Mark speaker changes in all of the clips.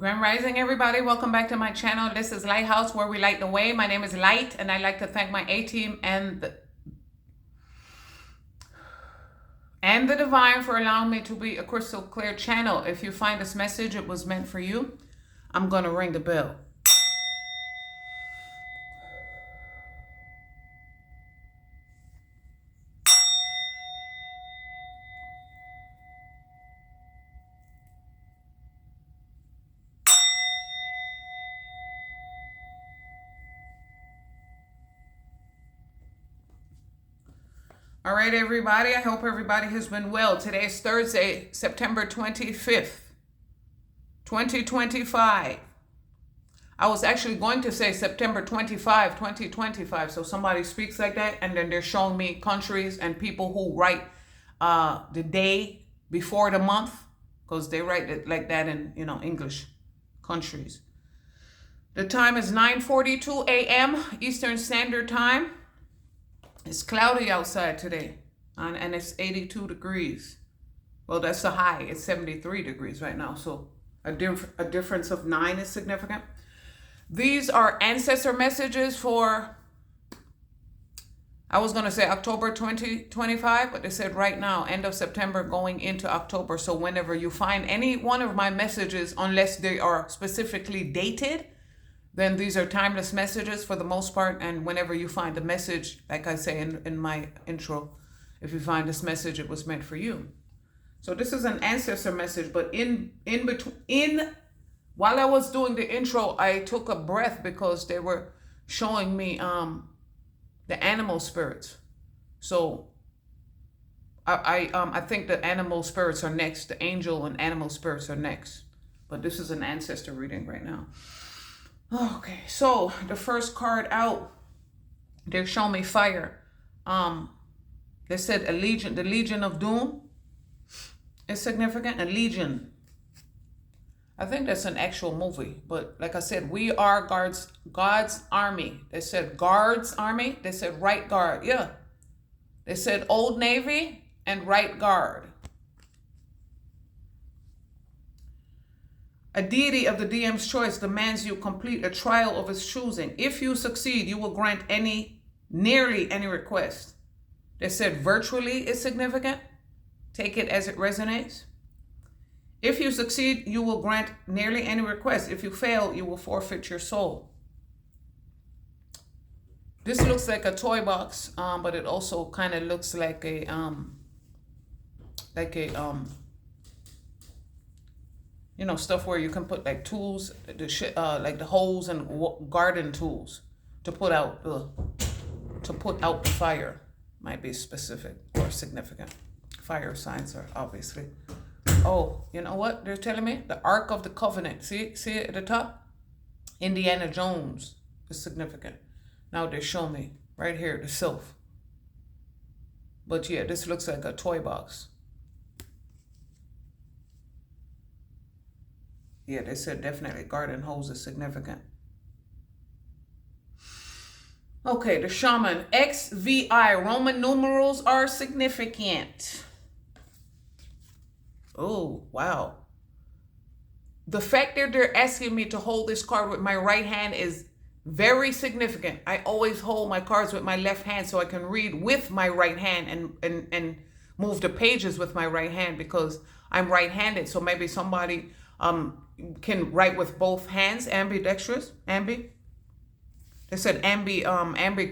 Speaker 1: Grand Rising, everybody. Welcome back to my channel. This is Lighthouse, where we light the way. My name is Light, and I'd like to thank my A-team and the Divine for allowing me to be a crystal clear channel. If you find this message, it was meant for you. I'm going to ring the bell. All right, everybody. I hope everybody has been well. Today is Thursday, September 25th, 2025. I was actually going to say September 25, 2025. So somebody speaks like that, and then they're showing me countries and people who write the day before the month, because they write it like that in, English countries. The time is 9:42 a.m. Eastern Standard Time. It's cloudy outside today, and it's 82 degrees. Well, that's the high. It's 73 degrees right now, so a difference of 9 is significant. These are ancestor messages for, I was going to say October 2025, but they said right now, end of September going into October. So whenever you find any one of my messages, unless they are specifically dated, then these are timeless messages for the most part. And whenever you find a message, like I say in my intro, if you find this message, it was meant for you. So this is an ancestor message, but in between, while I was doing the intro, I took a breath because they were showing me the animal spirits. So I think the animal spirits are next. The angel and animal spirits are next. But this is an ancestor reading right now. Okay, so the first card out, they're showing me fire. They said a legion, the Legion of Doom is significant. A legion. I think that's an actual movie, but like I said, we are God's army. They said Guards Army. They said Right Guard. Yeah. They said Old Navy and Right Guard. A deity of the DM's choice demands you complete a trial of his choosing. If you succeed, you will grant nearly any request. They said virtually is significant. Take it as it resonates. If you succeed, you will grant nearly any request. If you fail, you will forfeit your soul. This looks like a toy box, but it also kind of looks like a stuff where you can put like tools, like the hoes and garden tools to put out the fire. Might be specific or significant. Fire signs are obviously. Oh, you know what they're telling me? The Ark of the Covenant. See it at the top? Indiana Jones is significant. Now they show me right here the sylph. But yeah, this looks like a toy box. Yeah, they said definitely garden hose is significant. Okay, the shaman. XVI. Roman numerals are significant. Oh, wow. The fact that they're asking me to hold this card with my right hand is very significant. I always hold my cards with my left hand so I can read with my right hand and move the pages with my right hand, because I'm right-handed. So maybe somebody can write with both hands, ambidextrous, ambi. They said ambi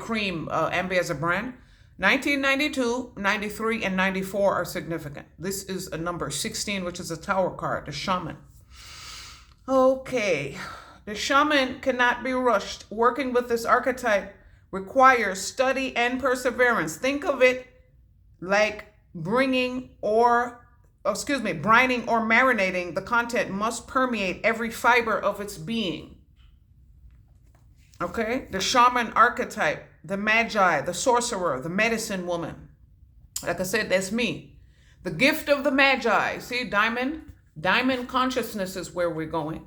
Speaker 1: cream, ambi as a brand. 1992, 93, and 94 are significant. This is a number 16, which is a tower card, the shaman. Okay, the shaman cannot be rushed. Working with this archetype requires study and perseverance. Think of it like brining or marinating. The content must permeate every fiber of its being. Okay, the shaman archetype, the magi, the sorcerer, the medicine woman. Like I said, that's me. The gift of the magi. See, diamond consciousness is where we're going.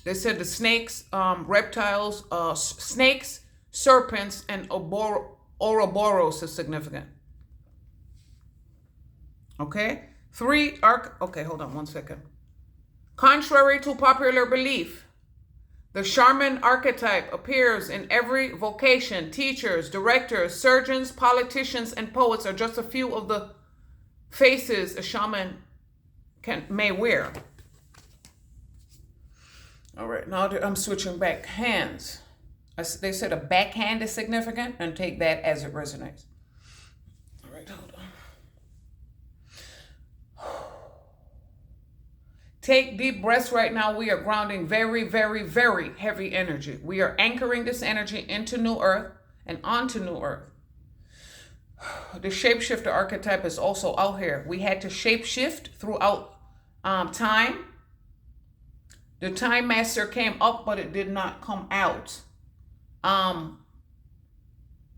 Speaker 1: They said the snakes, reptiles, snakes, serpents, and Ouroboros is significant. Okay, Okay, hold on one second. Contrary to popular belief, the shaman archetype appears in every vocation. Teachers, directors, surgeons, politicians, and poets are just a few of the faces a shaman may wear. All right, now I'm switching back. Hands. They said a backhand is significant, and take that as it resonates. All right, hold on. Take deep breaths right now. We are grounding very, very, very heavy energy. We are anchoring this energy into New Earth and onto New Earth. The shapeshifter archetype is also out here. We had to shapeshift throughout time. The time master came up, but it did not come out.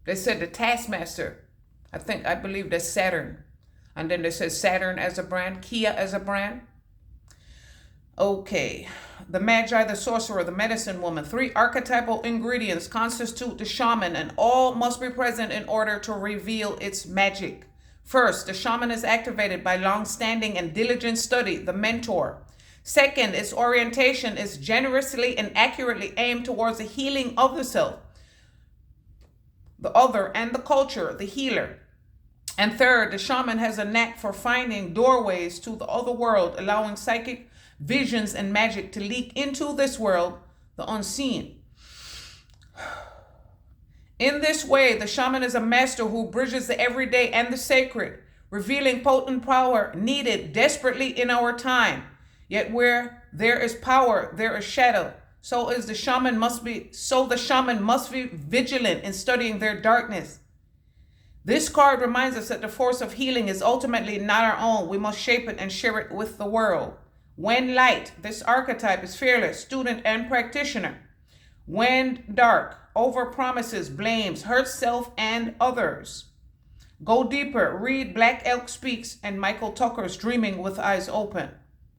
Speaker 1: They said the taskmaster. I believe that's Saturn. And then they said Saturn as a brand, Kia as a brand. Okay, the Magi, the sorcerer, the medicine woman. 3 archetypal ingredients constitute the shaman, and all must be present in order to reveal its magic. First, the shaman is activated by long-standing and diligent study, the mentor. Second, its orientation is generously and accurately aimed towards the healing of the self, the other, and the culture, the healer. And third, the shaman has a knack for finding doorways to the other world, allowing psychic visions and magic to leak into this world, the unseen. In this way, the shaman is a master who bridges the everyday and the sacred, revealing potent power needed desperately in our time. Yet where there is power, there is shadow. So the shaman must be vigilant in studying their darkness. This card reminds us that the force of healing is ultimately not our own. We must shape it and share it with the world. When light, this archetype is fearless, student and practitioner. When dark, overpromises, blames, hurts self and others. Go deeper, read Black Elk Speaks and Michael Tucker's Dreaming with Eyes Open.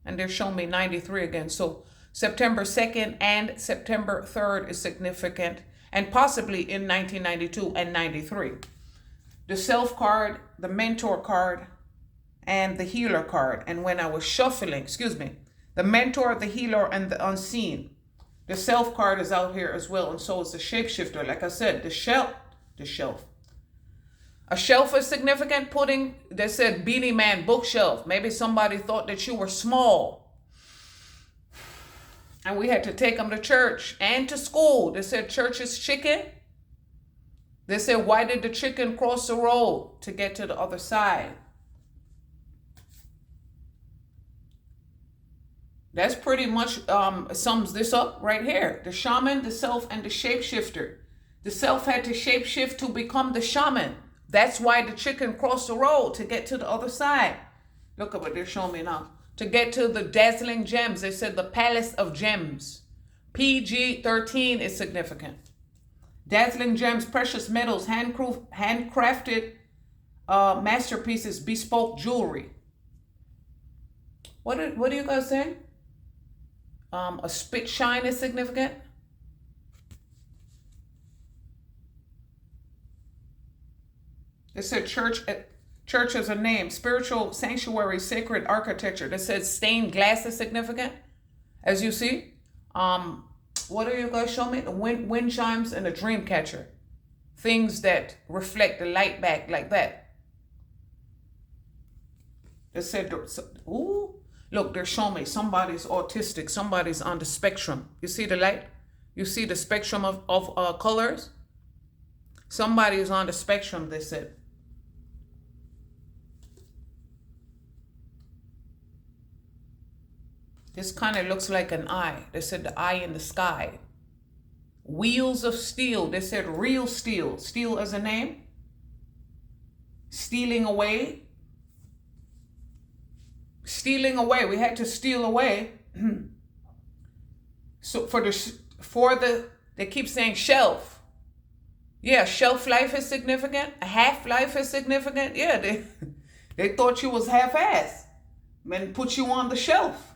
Speaker 1: And they're showing me 93 again. So September 2nd and September 3rd is significant, and possibly in 1992 and 93. The self card, the mentor card, and the healer card. And when I was shuffling, the mentor, the healer, and the unseen. The self card is out here as well, and so is the shapeshifter. Like I said, the shelf. A shelf is significant. They said Beanie Man bookshelf. Maybe somebody thought that you were small, and we had to take them to church and to school. They said church is chicken. They said, why did the chicken cross the road to get to the other side? That's pretty much sums this up right here. The shaman, the self, and the shapeshifter. The self had to shapeshift to become the shaman. That's why the chicken crossed the road to get to the other side. Look at what they're showing me now. To get to the dazzling gems. They said the palace of gems. PG-13 is significant. Dazzling gems, precious metals, handcrafted masterpieces, bespoke jewelry. What do you guys say? A spit shine is significant. They said church as a name, spiritual sanctuary, sacred architecture. They said stained glass is significant, as you see. What do you guys show me? The wind chimes and the dream catcher. Things that reflect the light back like that. They said, ooh, look, they're showing me somebody's autistic, somebody's on the spectrum. You see the light? You see the spectrum of colors? Somebody is on the spectrum, they said. This kind of looks like an eye. They said the eye in the sky. Wheels of steel. They said real steel. Steel as a name. Stealing away. Stealing away. We had to steal away. So they keep saying shelf. Yeah, shelf life is significant. A half life is significant. Yeah, they thought you was half-assed and put you on the shelf.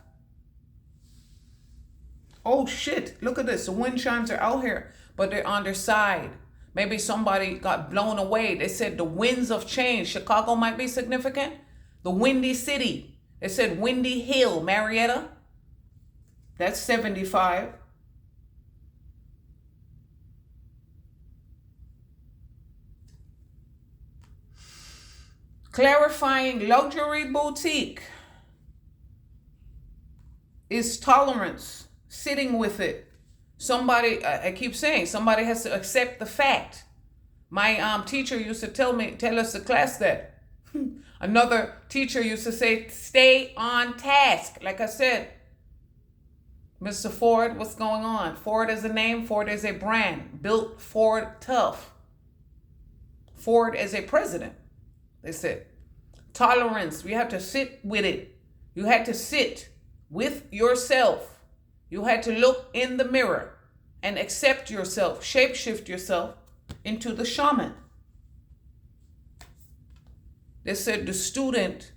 Speaker 1: Oh shit, look at this. The wind chimes are out here, but they're on their side. Maybe somebody got blown away. They said the winds of change. Chicago might be significant. The windy city. They said Windy Hill, Marietta. That's 75. Clarifying luxury boutique is tolerance, sitting with it. Somebody, I keep saying, somebody has to accept the fact. My teacher used to tell us the class that. Another teacher used to say, stay on task. Like I said, Mr. Ford, what's going on? Ford is a name, Ford is a brand. Built Ford tough. Ford is a president. They said, tolerance, we have to sit with it. You had to sit with yourself. You had to look in the mirror and accept yourself, shapeshift yourself into the shaman. They said the student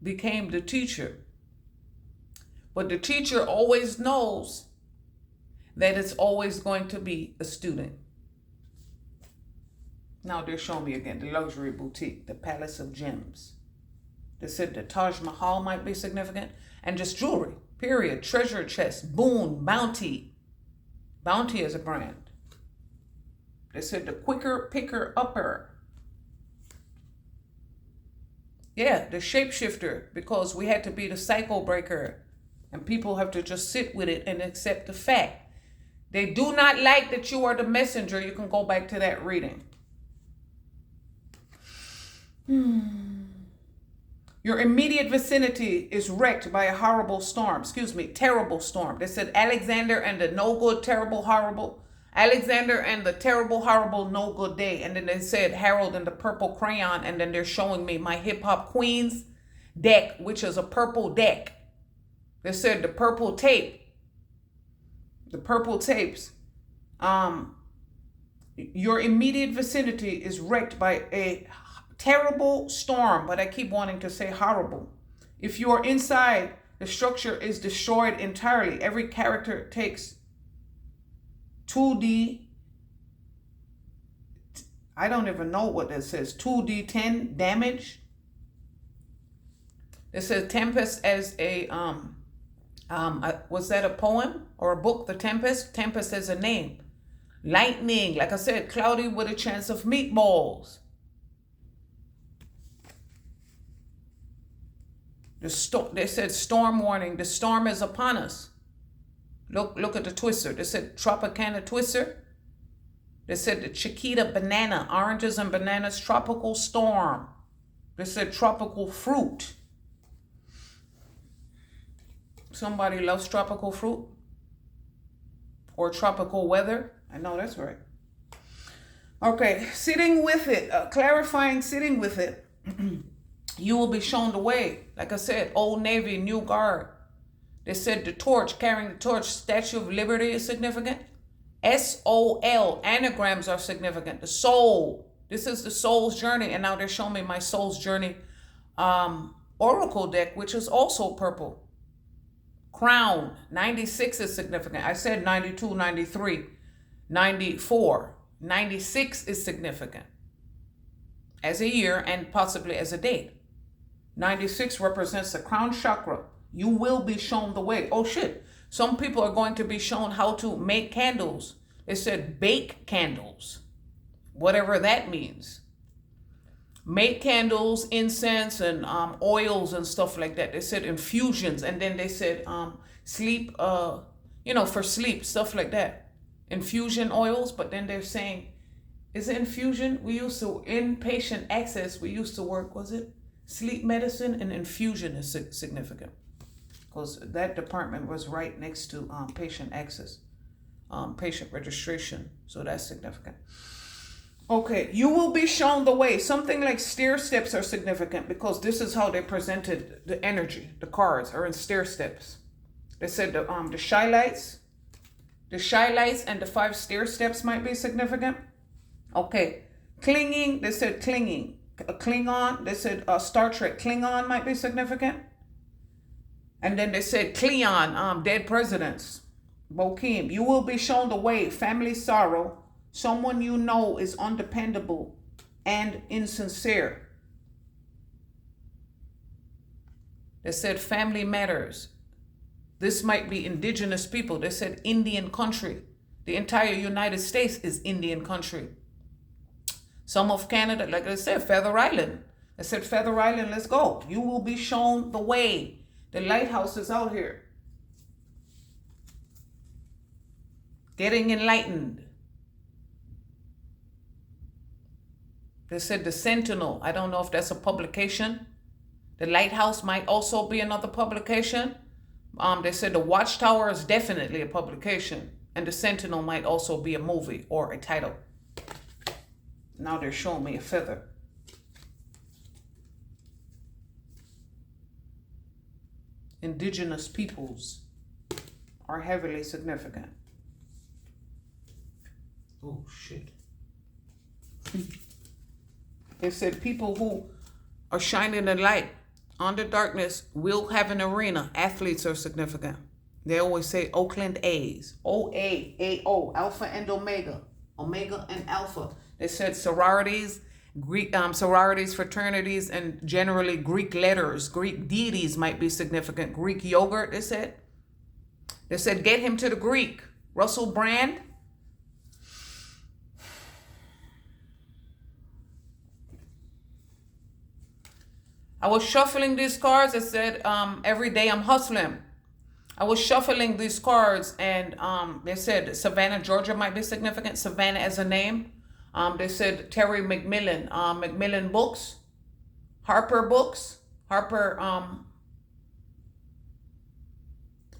Speaker 1: became the teacher. But the teacher always knows that it's always going to be a student. Now they're showing me again the luxury boutique, the Palace of Gems. They said the Taj Mahal might be significant, and just jewelry, period. Treasure chest, boon, bounty. Bounty is a brand. They said the quicker picker upper. Yeah, the shapeshifter, because we had to be the cycle breaker, and people have to just sit with it and accept the fact. They do not like that you are the messenger. You can go back to that reading. Your immediate vicinity is wrecked by a horrible storm. Terrible storm. They said Alexander and the no good, terrible, horrible. Alexander and the terrible, horrible, no good day. And then they said Harold and the purple crayon. And then they're showing me my hip hop queens deck, which is a purple deck. They said the purple tape. The purple tapes. Your immediate vicinity is wrecked by a terrible storm, but I keep wanting to say horrible. If you are inside, the structure is destroyed entirely. Every character takes 2D, I don't even know what that says, 2D10 damage. It says Tempest as a, was that a poem or a book, The Tempest? Tempest as a name. Lightning, like I said, cloudy with a chance of meatballs. They said storm warning. The storm is upon us. Look at the twister. They said Tropicana twister. They said the Chiquita banana, oranges and bananas, tropical storm. They said tropical fruit. Somebody loves tropical fruit or tropical weather. I know that's right. Okay, sitting with it, clarifying sitting with it. You will be shown the way. Like I said, Old Navy, New Guard. They said the torch, carrying the torch, Statue of Liberty is significant. SOL, anagrams are significant. The soul, this is the soul's journey. And now they're showing me my soul's journey oracle deck, which is also purple. Crown, 96 is significant. I said 92, 93, 94. 96 is significant as a year and possibly as a date. 96 represents the crown chakra. You will be shown the way. Oh shit. Some people are going to be shown how to make candles. They said bake candles. Whatever that means. Make candles, incense, and oils and stuff like that. They said infusions. And then they said sleep, for sleep, stuff like that. Infusion oils. But then they're saying, is it infusion? Inpatient access, we used to work, was it? Sleep medicine and infusion is significant. Because that department was right next to patient access, patient registration. So that's significant. Okay, you will be shown the way. Something like stair steps are significant because this is how they presented the energy. The cards are in stair steps. They said the shy lights and the 5 stair steps might be significant. Okay, clinging, they said clinging. Klingon, they said Star Trek Klingon might be significant. And then they said Cleon, dead presidents. Bokeem, you will be shown the way. Family sorrow. Someone you know is undependable and insincere. They said family matters. This might be indigenous people. They said Indian country. The entire United States is Indian country. Some of Canada, like I said, Feather Island. I said, Feather Island, let's go. You will be shown the way. The lighthouse is out here. Getting enlightened. They said the Sentinel. I don't know if that's a publication. The Lighthouse might also be another publication. They said the Watchtower is definitely a publication. And the Sentinel might also be a movie or a title. Now they're showing me a feather. Indigenous peoples are heavily significant. Oh, shit. They said people who are shining the light on the darkness will have an arena. Athletes are significant. They always say Oakland A's. O-A-A-O, Alpha and Omega. Omega and Alpha. They said sororities, Greek sororities, fraternities, and generally Greek letters. Greek deities might be significant. Greek yogurt, they said. They said get him to the Greek. Russell Brand. I was shuffling these cards. It said, every day I'm hustling. I was shuffling these cards and they said Savannah, Georgia might be significant. Savannah as a name. They said Terry McMillan, McMillan Books, Harper Books, Harper.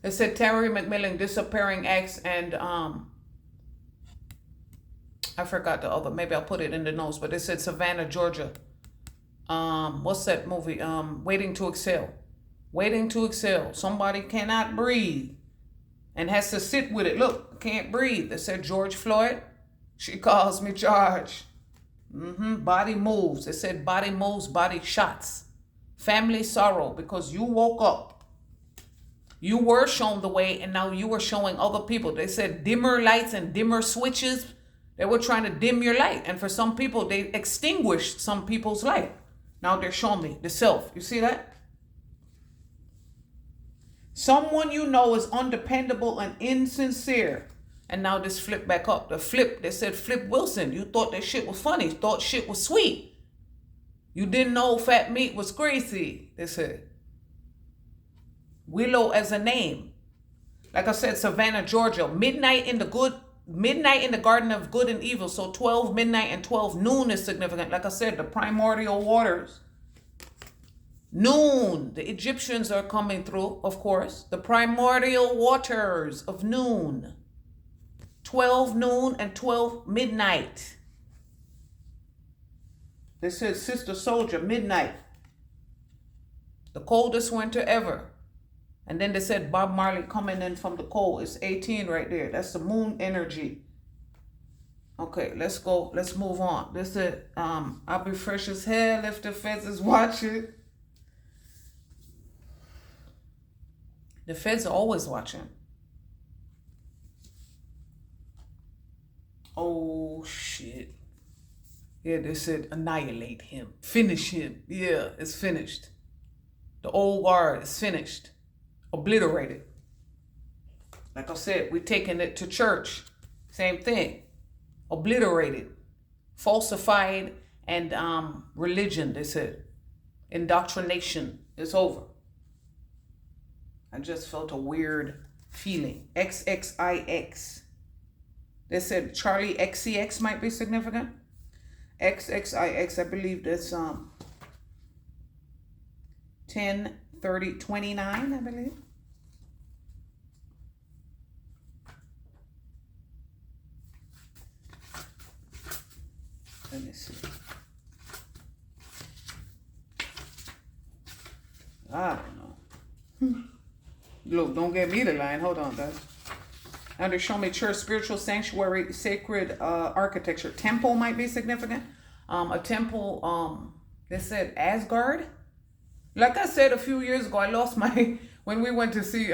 Speaker 1: They said Terry McMillan, Disappearing Acts, and I forgot the other. Maybe I'll put it in the notes, but they said Savannah, Georgia. What's that movie? Waiting to Exhale. Waiting to Exhale. Somebody cannot breathe and has to sit with it. Look, can't breathe. They said George Floyd. She calls me charge. Body moves. They said body moves, body shots. Family sorrow because you woke up. You were shown the way and now you were showing other people. They said dimmer lights and dimmer switches. They were trying to dim your light. And for some people, they extinguished some people's light. Now they're showing me the self. You see that? Someone you know is undependable and insincere. And now this flip back up. The flip, they said Flip Wilson. You thought that shit was funny. Thought shit was sweet. You didn't know fat meat was crazy, they said. Willow as a name. Like I said, Savannah, Georgia. Midnight in the Garden of Good and Evil. So 12 midnight and 12 noon is significant. Like I said, the primordial waters. Noon. The Egyptians are coming through, of course. The primordial waters of noon. 12 noon and 12 midnight. They said Sister Soldier, midnight. The coldest winter ever. And then they said Bob Marley coming in from the cold. It's 18 right there. That's the moon energy. Okay, let's go. Let's move on. They said, I'll be fresh as hell if the feds is watching. The feds are always watching. Oh, shit. Yeah, they said annihilate him. Finish him. Yeah, it's finished. The old guard is finished. Obliterated. Like I said, we're taking it to church. Same thing. Obliterated. Falsified and religion, they said. Indoctrination is over. I just felt a weird feeling. XXIX. They said Charlie XCX might be significant. XXIX, I believe that's 10/30/29, I believe. Let me see. I don't know. Look, don't get me the line. Hold on, guys. Now they show me church, spiritual sanctuary, sacred architecture. Temple might be significant. A temple, they said Asgard. Like I said a few years ago, I lost my, when we went to see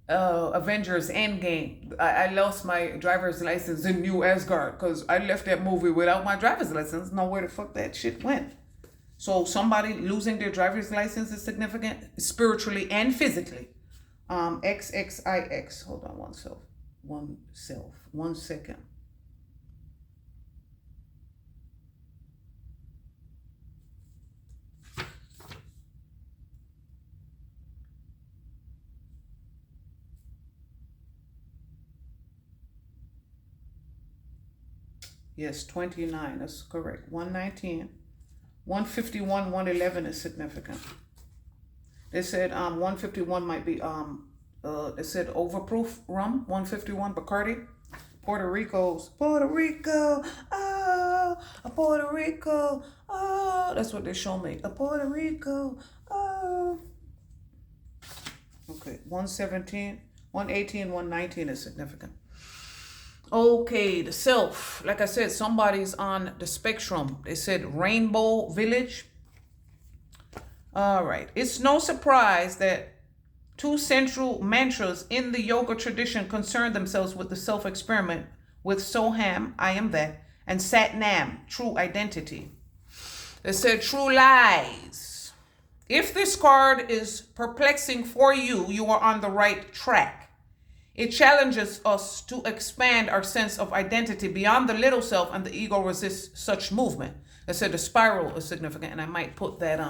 Speaker 1: Avengers Endgame, I lost my driver's license in New Asgard because I left that movie without my driver's license. Know where the fuck that shit went. So somebody losing their driver's license is significant, spiritually and physically. XXIX. Hold on, one second. Yes, 29, that's correct. 119, 151, 111 is significant. They said 151 might be they said overproof rum, 151 Bacardi. Puerto Rico, oh, a Puerto Rico, oh, that's what they show me. A Puerto Rico, oh. Okay, 117, 118, 119 is significant. Okay, the self. Like I said, somebody's on the spectrum. They said Rainbow Village. All right. It's no surprise that two central mantras in the yoga tradition concern themselves with the self-experiment, with Soham, I am that, and Satnam, true identity. They said true lies. If this card is perplexing for you, you are on the right track. It challenges us to expand our sense of identity beyond the little self, and the ego resists such movement. They said the spiral is significant, and I might put that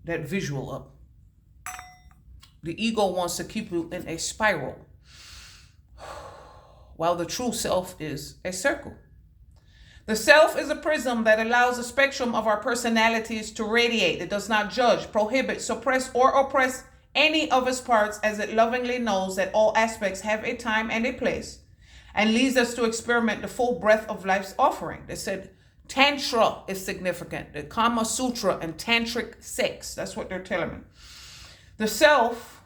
Speaker 1: that visual up. The ego wants to keep you in a spiral, while the true self is a circle. The self is a prism that allows a spectrum of our personalities to radiate. It does not judge, prohibit, suppress, or oppress any of its parts, as it lovingly knows that all aspects have a time and a place, and leads us to experiment the full breadth of life's offering. They said Tantra is significant. The Kama Sutra and Tantric sex. That's what they're telling me. The self,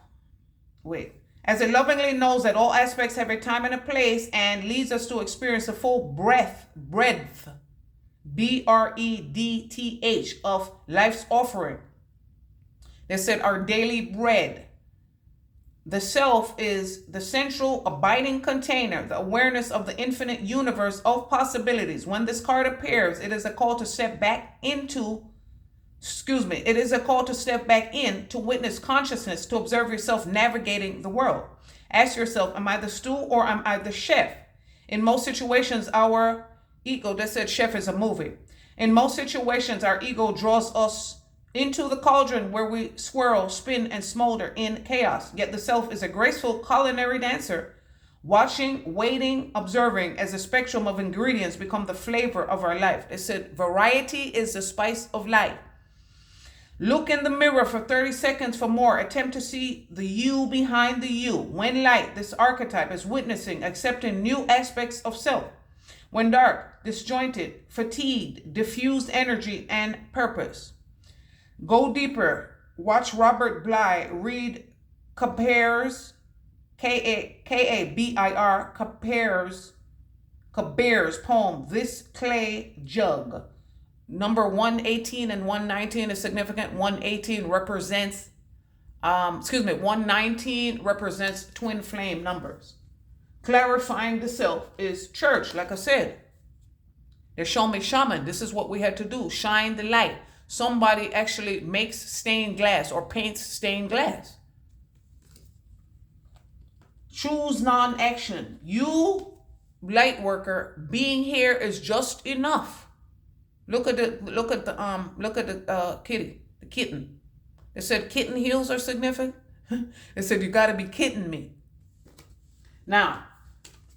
Speaker 1: as it lovingly knows that all aspects have a time and a place, and leads us to experience the full breadth, BREDTH, of life's offering. They said our daily bread. The self is the central abiding container, the awareness of the infinite universe of possibilities. When this card appears, it is a call to step back into, it is a call to step back in, to witness consciousness, to observe yourself navigating the world. Ask yourself, am I the stew or am I the chef? In most situations, our ego, they said chef is a movie. In most situations, our ego draws us into the cauldron where we swirl, spin, and smolder in chaos. Yet the self is a graceful culinary dancer, watching, waiting, observing as the spectrum of ingredients become the flavor of our life. They said variety is the spice of life. Look in the mirror for 30 seconds for more. Attempt to see the you behind the you. When light, this archetype is witnessing, accepting new aspects of self. When dark, disjointed, fatigued, diffused energy and purpose. Go deeper. Watch Robert Bly read Kabir's, Kabir, Kabir's poem, This Clay Jug. Number 118 and 119 is significant. 118 represents, 119 represents twin flame numbers. Clarifying the self is church, like I said. They're showing me shaman. This is what we had to do. Shine the light. Somebody actually makes stained glass or paints stained glass. Choose non-action. You, light worker, being here is just enough. Look at the kitty, the kitten. They said kitten heels are significant. They said you got to be kidding me. Now,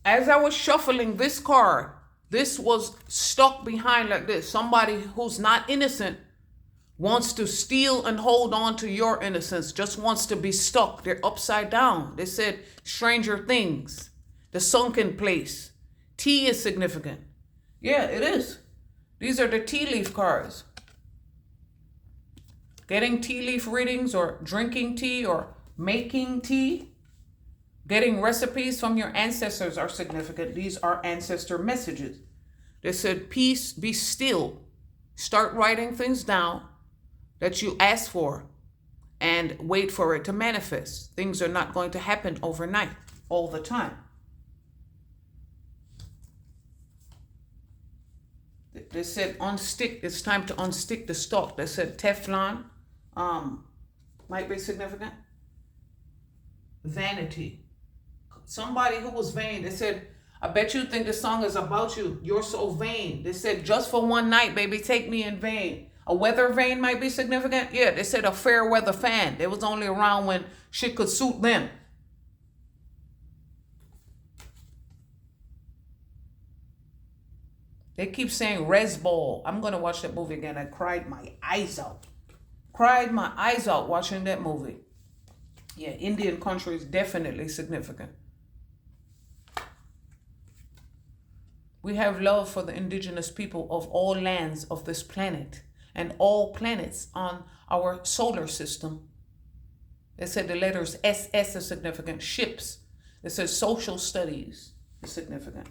Speaker 1: as I was shuffling this card, this was stuck behind like this. Somebody who's not innocent wants to steal and hold on to your innocence, just wants to be stuck. They're upside down. They said stranger things, the sunken place. Tea is significant. Yeah, it is. These are the tea leaf cards. Getting tea leaf readings or drinking tea or making tea. Getting recipes from your ancestors are significant. These are ancestor messages. They said, peace, be still. Start writing things down that you ask for and wait for it to manifest. Things are not going to happen overnight all the time. They said unstick. It's time to unstick the stalk. They said Teflon might be significant. Vanity. Somebody who was vain. They said, I bet you think this song is about you. You're so vain. They said, just for one night, baby, take me in vain. A weather vane might be significant. Yeah, they said a fair weather fan. They was only around when shit could suit them. They keep saying Res Ball. I'm going to watch that movie again. I cried my eyes out. Cried my eyes out watching that movie. Yeah, Indian country is definitely significant. We have love for the indigenous people of all lands of this planet and all planets on our solar system. They said the letters SS are significant. Ships. They said social studies is significant.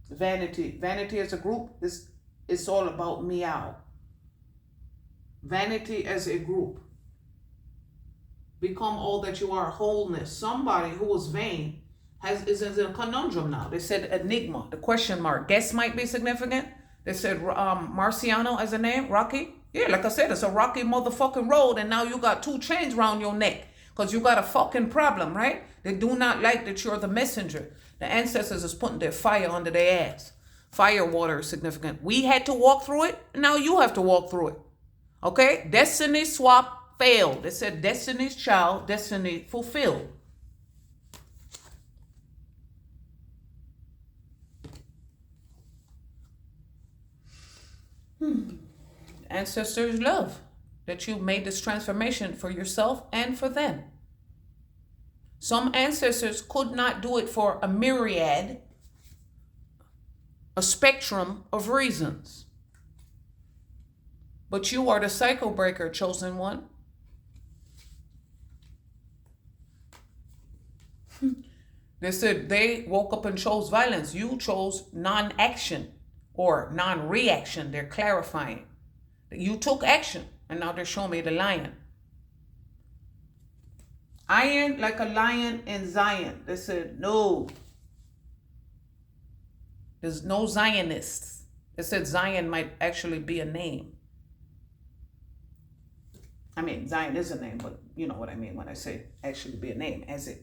Speaker 1: Vanity. Vanity as a group is all about meow. Vanity as a group. Become all that you are. Wholeness. Somebody who was vain is in a conundrum now. They said enigma, the question mark. Guess might be significant. They said Marciano as a name, Rocky. Yeah, like I said, it's a rocky motherfucking road, and now you got 2 chains around your neck because you got a fucking problem, right? They do not like that you're the messenger. The ancestors is putting their fire under their ass. Fire water is significant. We had to walk through it. Now you have to walk through it. Okay? Destiny swap failed. They said destiny's child, destiny fulfilled. Ancestors love that you made this transformation for yourself and for them. Some ancestors could not do it for a myriad, a spectrum of reasons. But you are the cycle breaker, chosen one. They said they woke up and chose violence. You chose non-action or non-reaction. They're clarifying. You took action, and now they're showing me the lion. Iron like a lion in Zion. They said, no. There's no Zionists. They said Zion might actually be a name. I mean, Zion is a name, but you know what I mean when I say actually be a name, it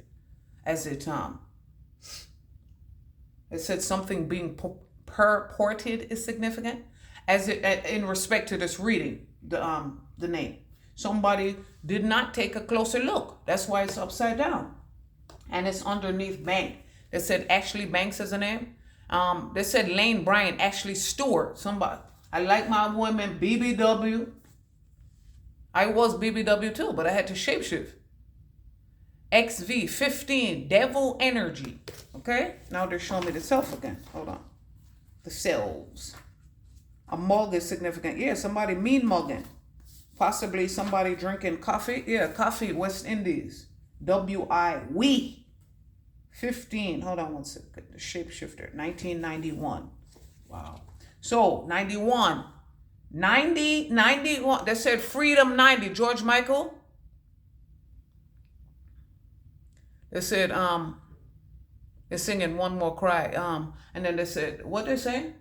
Speaker 1: said something being purported is significant, as it in respect to this reading, the name. Somebody did not take a closer look. That's why it's upside down, and it's underneath Bank. They said Ashley Banks is a name. They said Lane Bryant, Ashley Stewart. Somebody. I like my women BBW. I was BBW too, but I had to shapeshift. XV 15 Devil Energy. Okay, now they're showing me the self again. Hold on. The selves. A mug is significant. Yeah, somebody mean mugging. Possibly somebody drinking coffee. Yeah, coffee, West Indies. WI. We. 15. Hold on one second. The shapeshifter. 1991. Wow. So, 91. 91. They said Freedom 90. George Michael. They said, they're singing One More Cry. And then they said, what they say?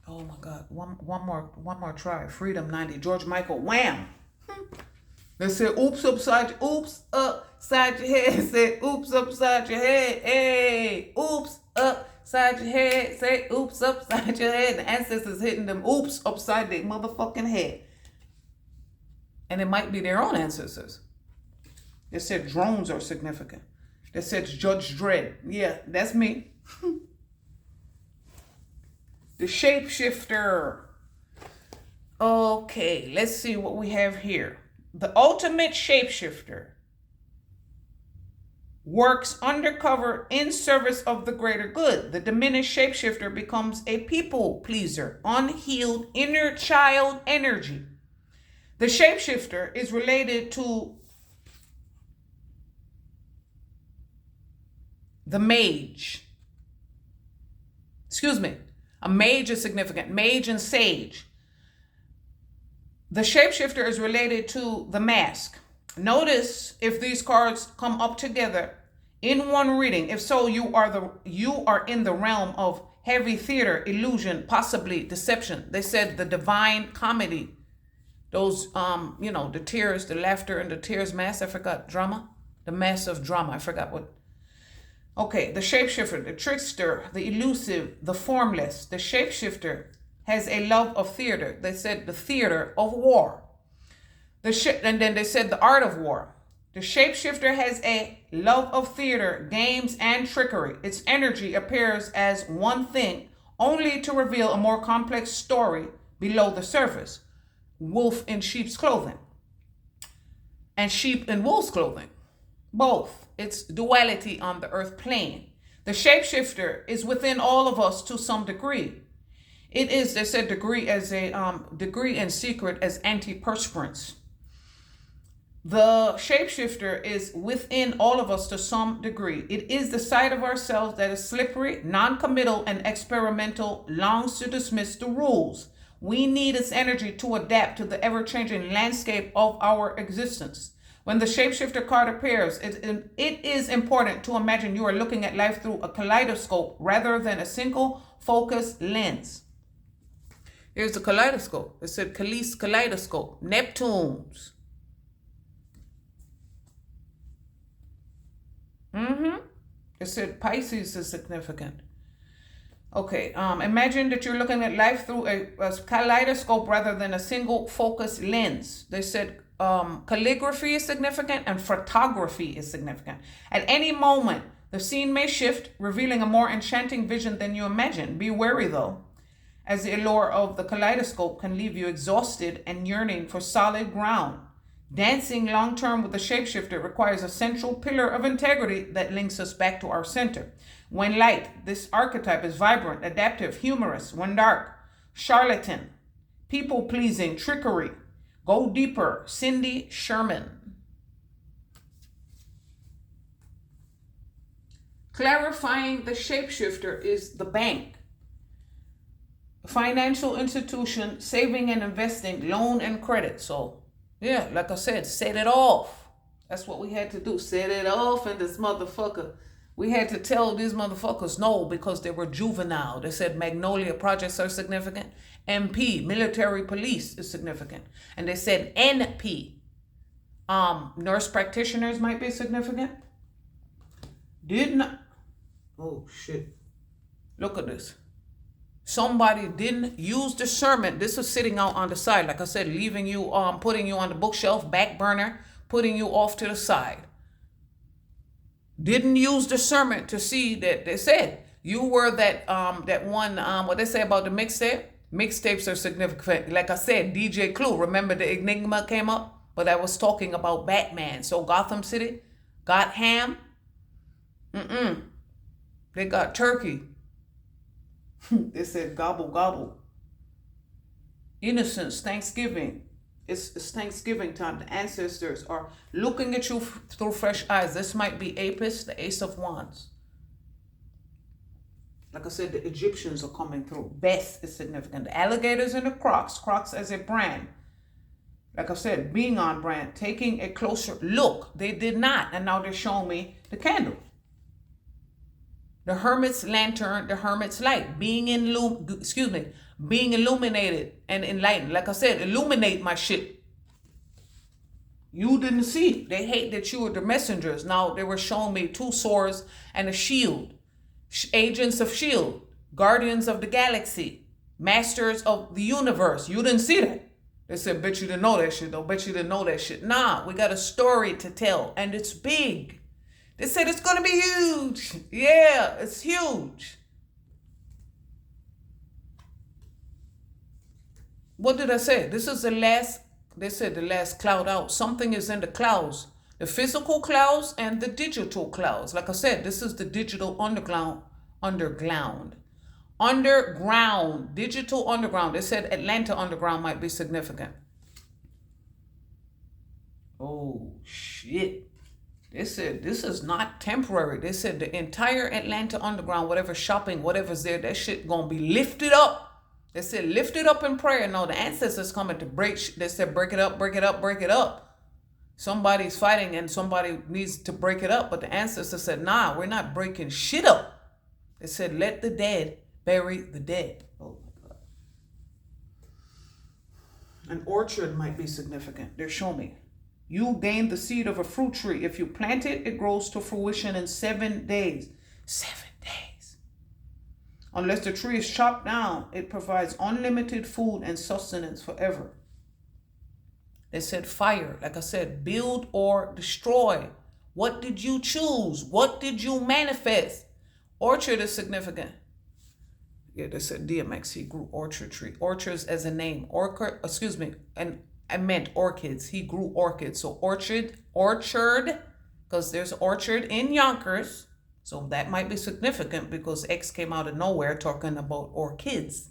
Speaker 1: Oh my God, one more try. Freedom 90. George Michael. Wham! They said, oops upside your head. Say, oops upside your head. Hey, oops upside your head. Say, oops upside your head. The ancestors hitting them oops upside their motherfucking head. And it might be their own ancestors. They said drones are significant. They said Judge Dredd. Yeah, that's me. The shapeshifter. Okay, let's see what we have here. The ultimate shapeshifter works undercover in service of the greater good. The diminished shapeshifter becomes a people pleaser, unhealed inner child energy. The shapeshifter is related to the mage. Excuse me. A mage is significant. Mage and sage. The shapeshifter is related to the mask. Notice if these cards come up together in one reading. If so, you are in the realm of heavy theater, illusion, possibly deception. They said the divine comedy. Those, the tears, the laughter and the tears mass. I forgot drama. The mass of drama. I forgot what. Okay, the shapeshifter, the trickster, the elusive, the formless. The shapeshifter has a love of theater. They said the theater of war. And then they said the art of war. The shapeshifter has a love of theater, games, and trickery. Its energy appears as one thing, only to reveal a more complex story below the surface. Wolf in sheep's clothing. And sheep in wolf's clothing. Both. It's duality on the earth plane. The shapeshifter is within all of us to some degree. It is, they said, degree and secret as antiperspirants. The shapeshifter is within all of us to some degree. It is the side of ourselves that is slippery, non-committal, and experimental, longs to dismiss the rules. We need its energy to adapt to the ever-changing landscape of our existence. When the shapeshifter card appears, it is important to imagine you are looking at life through a kaleidoscope rather than a single focus lens. Here's the kaleidoscope. It said kaleidoscope, Neptunes. It said Pisces is significant. Okay, imagine that you're looking at life through a kaleidoscope rather than a single focus lens. They said calligraphy is significant and photography is significant. At any moment, the scene may shift, revealing a more enchanting vision than you imagine. Be wary though, as the allure of the kaleidoscope can leave you exhausted and yearning for solid ground. Dancing long-term with the shapeshifter requires a central pillar of integrity that links us back to our center. When light, this archetype is vibrant, adaptive, humorous. When dark, charlatan, people-pleasing, trickery. Go deeper, Cindy Sherman. Clarifying the shapeshifter is the bank. Financial institution, saving and investing, loan and credit. So, yeah, like I said, set it off. That's what we had to do. Set it off in this motherfucker. We had to tell these motherfuckers no because they were juvenile. They said Magnolia projects are significant. MP, military police, is significant. And they said NP, nurse practitioners might be significant. Oh shit. Look at this. Somebody didn't use discernment. This was sitting out on the side. Like I said, leaving you, putting you on the bookshelf, back burner, putting you off to the side. Didn't use discernment to see that they said you were that one, what they say about the mixtape? Mixtapes are significant. Like I said, DJ Clue, remember the Enigma came up? But I was talking about Batman. So Gotham City got ham. They got turkey. They said gobble, gobble. Innocence, Thanksgiving. It's Thanksgiving time. The ancestors are looking at you through fresh eyes. This might be Apis, the Ace of Wands. Like I said, the Egyptians are coming through. Beth is significant. The alligators and the Crocs. Crocs as a brand. Like I said, being on brand. Taking a closer look. They did not. And now they're showing me the candle. The hermit's lantern, the hermit's light. Being illuminated and enlightened. Like I said, illuminate my shit. You didn't see. They hate that you were the messengers. Now they were showing me 2 swords and a shield. Agents of S.H.I.E.L.D. Guardians of the Galaxy. Masters of the Universe. You didn't see that. They said, bet you didn't know that shit though. Bet you didn't know that shit. Nah, we got a story to tell and it's big. They said it's going to be huge. Yeah, it's huge. What did I say? This is the last, they said the last cloud out. Something is in the clouds. The physical clouds and the digital clouds. Like I said, this is the digital underground. Digital underground. They said Atlanta underground might be significant. Oh, shit. They said this is not temporary. They said the entire Atlanta underground, whatever shopping, whatever's there, that shit gonna be lifted up. They said lift it up in prayer. No, the ancestors coming to break. They said break it up, break it up, break it up. Somebody's fighting and somebody needs to break it up. But the ancestors said, nah, we're not breaking shit up. They said let the dead Bury the dead. Oh my God. An orchard might be significant. They're showing me. You gain the seed of a fruit tree. If you plant it, it grows to fruition in 7 days. 7 days. Unless the tree is chopped down, it provides unlimited food and sustenance forever. They said fire. Like I said, build or destroy. What did you choose? What did you manifest? Orchard is significant. Yeah, they said DMX, he grew orchard tree. Orchards as a name. And I meant orchids. He grew orchids. So orchard, because there's orchard in Yonkers. So that might be significant because X came out of nowhere talking about orchids.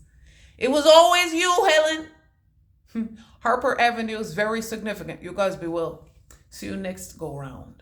Speaker 1: It was always you, Helen. Harper Avenue is very significant. You guys be well. See you next go round.